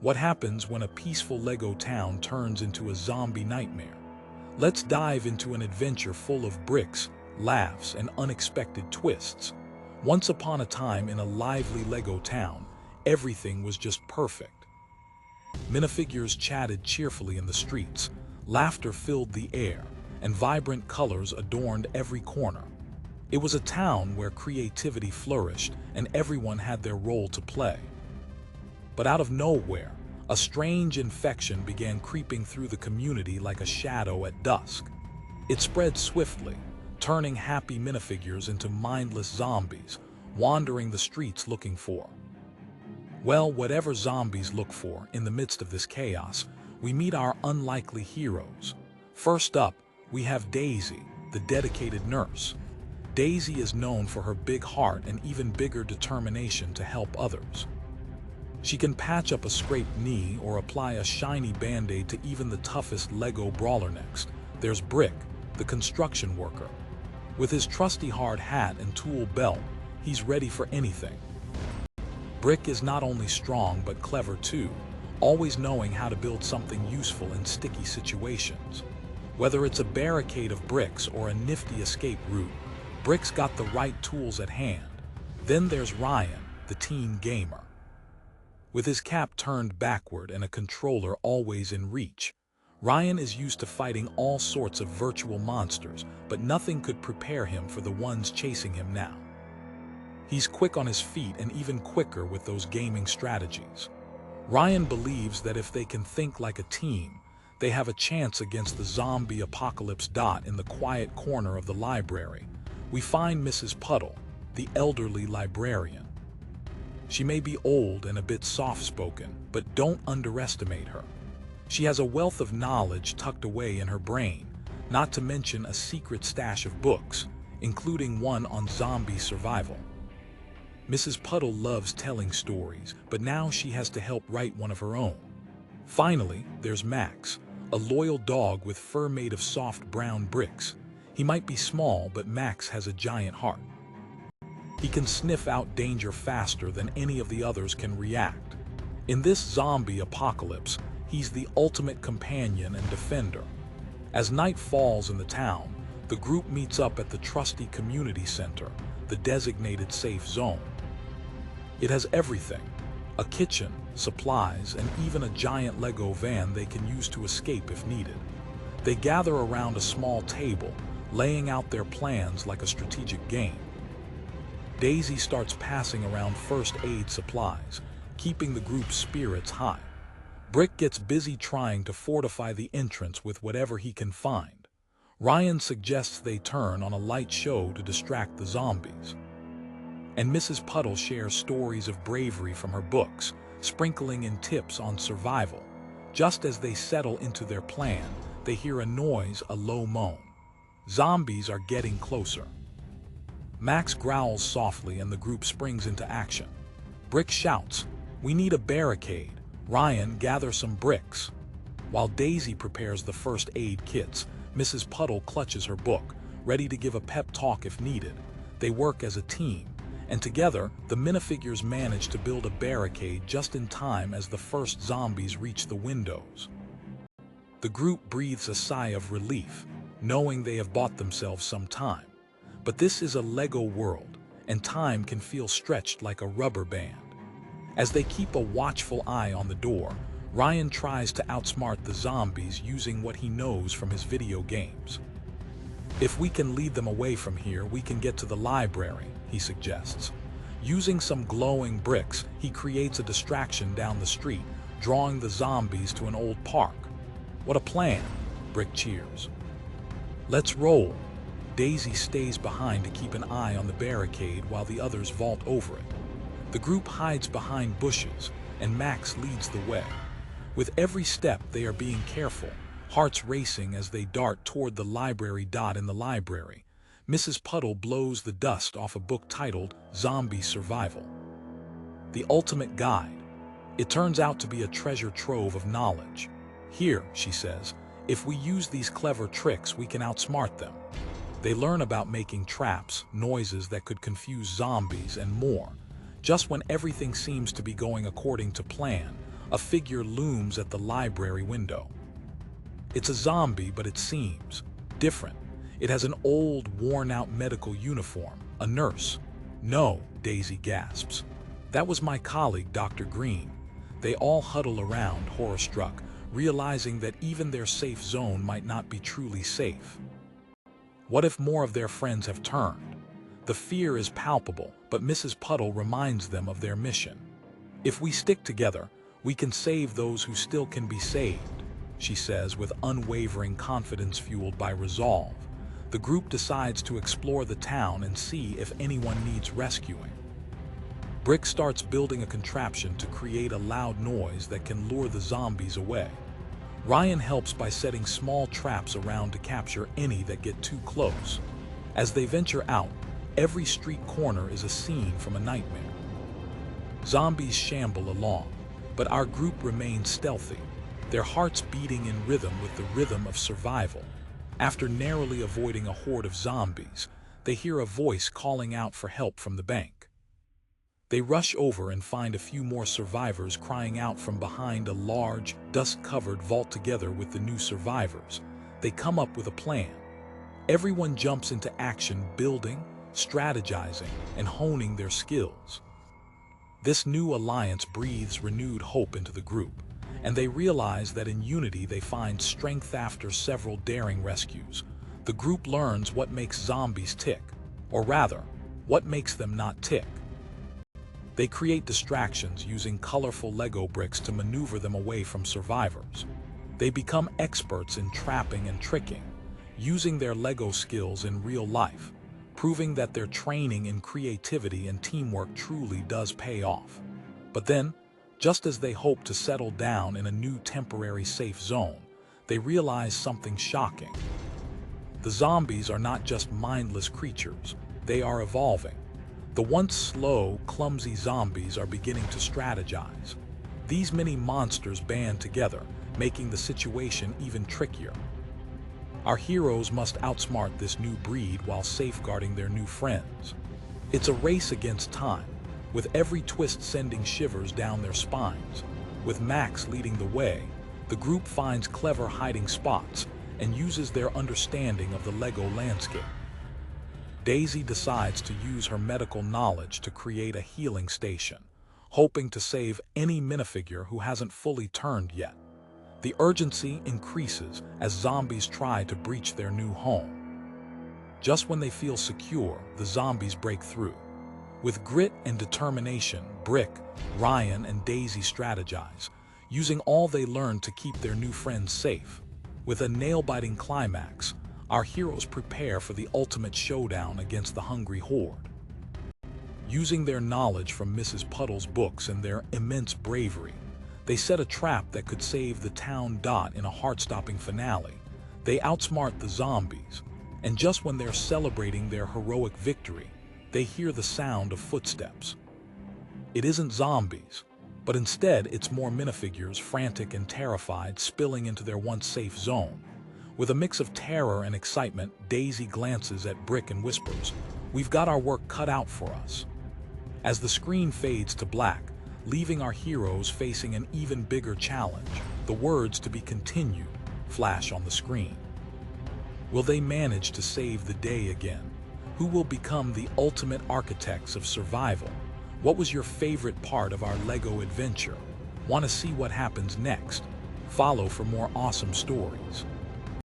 What happens when a peaceful Lego town turns into a zombie nightmare? Let's dive into an adventure full of bricks, laughs, and unexpected twists. Once upon a time in a lively Lego town, everything was just perfect. Minifigures chatted cheerfully in the streets, laughter filled the air, and vibrant colors adorned every corner. It was a town where creativity flourished and everyone had their role to play. But out of nowhere, a strange infection began creeping through the community like a shadow at dusk. It spread swiftly, turning happy minifigures into mindless zombies, wandering the streets looking for. Well, whatever zombies look for in the midst of this chaos, we meet our unlikely heroes. First up, we have Daisy, the dedicated nurse. Daisy is known for her big heart and even bigger determination to help others. She can patch up a scraped knee or apply a shiny band-aid to even the toughest Lego brawler. Next, there's Brick, the construction worker. With his trusty hard hat and tool belt, he's ready for anything. Brick is not only strong but clever too, always knowing how to build something useful in sticky situations. Whether it's a barricade of bricks or a nifty escape route, Brick's got the right tools at hand. Then there's Ryan, the teen gamer. With his cap turned backward and a controller always in reach, Ryan is used to fighting all sorts of virtual monsters, but nothing could prepare him for the ones chasing him now. He's quick on his feet and even quicker with those gaming strategies. Ryan believes that if they can think like a team, they have a chance against the zombie apocalypse. In the quiet corner of the library, we find Mrs. Puddle, the elderly librarian. She may be old and a bit soft-spoken, but don't underestimate her. She has a wealth of knowledge tucked away in her brain, not to mention a secret stash of books, including one on zombie survival. Mrs. Puddle loves telling stories, but now she has to help write one of her own. Finally, there's Max, a loyal dog with fur made of soft brown bricks. He might be small, but Max has a giant heart. He can sniff out danger faster than any of the others can react. In this zombie apocalypse, he's the ultimate companion and defender. As night falls in the town, the group meets up at the trusty community center, the designated safe zone. It has everything: a kitchen, supplies, and even a giant Lego van they can use to escape if needed. They gather around a small table, laying out their plans like a strategic game. Daisy starts passing around first aid supplies, keeping the group's spirits high. Brick gets busy trying to fortify the entrance with whatever he can find. Ryan suggests they turn on a light show to distract the zombies. And Mrs. Puddle shares stories of bravery from her books, sprinkling in tips on survival. Just as they settle into their plan, they hear a noise, a low moan. Zombies are getting closer. Max growls softly and the group springs into action. Brick shouts, "We need a barricade." Ryan gathers some bricks. While Daisy prepares the first aid kits, Mrs. Puddle clutches her book, ready to give a pep talk if needed. They work as a team, and together, the minifigures manage to build a barricade just in time as the first zombies reach the windows. The group breathes a sigh of relief, knowing they have bought themselves some time. But this is a Lego world, and time can feel stretched like a rubber band. As they keep a watchful eye on the door, Ryan tries to outsmart the zombies using what he knows from his video games. "If we can lead them away from here, we can get to the library," he suggests. Using some glowing bricks, he creates a distraction down the street, drawing the zombies to an old park. "What a plan!" Brick cheers. "Let's roll." Daisy stays behind to keep an eye on the barricade while the others vault over it. The group hides behind bushes, and Max leads the way. With every step, they are being careful, hearts racing as they dart toward the library. In the library, Mrs. Puddle blows the dust off a book titled Zombie Survival. The Ultimate Guide. It turns out to be a treasure trove of knowledge. "Here," she says, "if we use these clever tricks, we can outsmart them." They learn about making traps, noises that could confuse zombies, and more. Just when everything seems to be going according to plan, a figure looms at the library window. It's a zombie, but it seems different. It has an old, worn-out medical uniform, a nurse. "No," Daisy gasps. "That was my colleague, Dr. Green." They all huddle around, horror-struck, realizing that even their safe zone might not be truly safe. What if more of their friends have turned? The fear is palpable, but Mrs. Puddle reminds them of their mission. "If we stick together, we can save those who still can be saved," she says with unwavering confidence fueled by resolve. The group decides to explore the town and see if anyone needs rescuing. Brick starts building a contraption to create a loud noise that can lure the zombies away. Ryan helps by setting small traps around to capture any that get too close. As they venture out, every street corner is a scene from a nightmare. Zombies shamble along, but our group remains stealthy, their hearts beating in rhythm with the rhythm of survival. After narrowly avoiding a horde of zombies, they hear a voice calling out for help from the bank. They rush over and find a few more survivors crying out from behind a large, dust-covered vault. Together with the new survivors, they come up with a plan. Everyone jumps into action, building, strategizing, and honing their skills. This new alliance breathes renewed hope into the group, and they realize that in unity they find strength. After several daring rescues, the group learns what makes zombies tick, or rather, what makes them not tick. They create distractions using colorful Lego bricks to maneuver them away from survivors. They become experts in trapping and tricking, using their Lego skills in real life, proving that their training in creativity and teamwork truly does pay off. But then, just as they hope to settle down in a new temporary safe zone, they realize something shocking. The zombies are not just mindless creatures, they are evolving. The once slow, clumsy zombies are beginning to strategize. These mini monsters band together, making the situation even trickier. Our heroes must outsmart this new breed while safeguarding their new friends. It's a race against time, with every twist sending shivers down their spines. With Max leading the way, the group finds clever hiding spots and uses their understanding of the Lego landscape. Daisy decides to use her medical knowledge to create a healing station, hoping to save any minifigure who hasn't fully turned yet. The urgency increases as zombies try to breach their new home. Just when they feel secure, the zombies break through. With grit and determination, Brick, Ryan, and Daisy strategize, using all they learned to keep their new friends safe. With a nail-biting climax, our heroes prepare for the ultimate showdown against the hungry horde. Using their knowledge from Mrs. Puddle's books and their immense bravery, they set a trap that could save the town. In a heart-stopping finale, they outsmart the zombies, and just when they're celebrating their heroic victory, they hear the sound of footsteps. It isn't zombies, but instead it's more minifigures, frantic and terrified, spilling into their once safe zone. With a mix of terror and excitement, Daisy glances at Brick and whispers, "We've got our work cut out for us." As the screen fades to black, leaving our heroes facing an even bigger challenge, the words "to be continued" flash on the screen. Will they manage to save the day again? Who will become the ultimate architects of survival? What was your favorite part of our Lego adventure? Want to see what happens next? Follow for more awesome stories.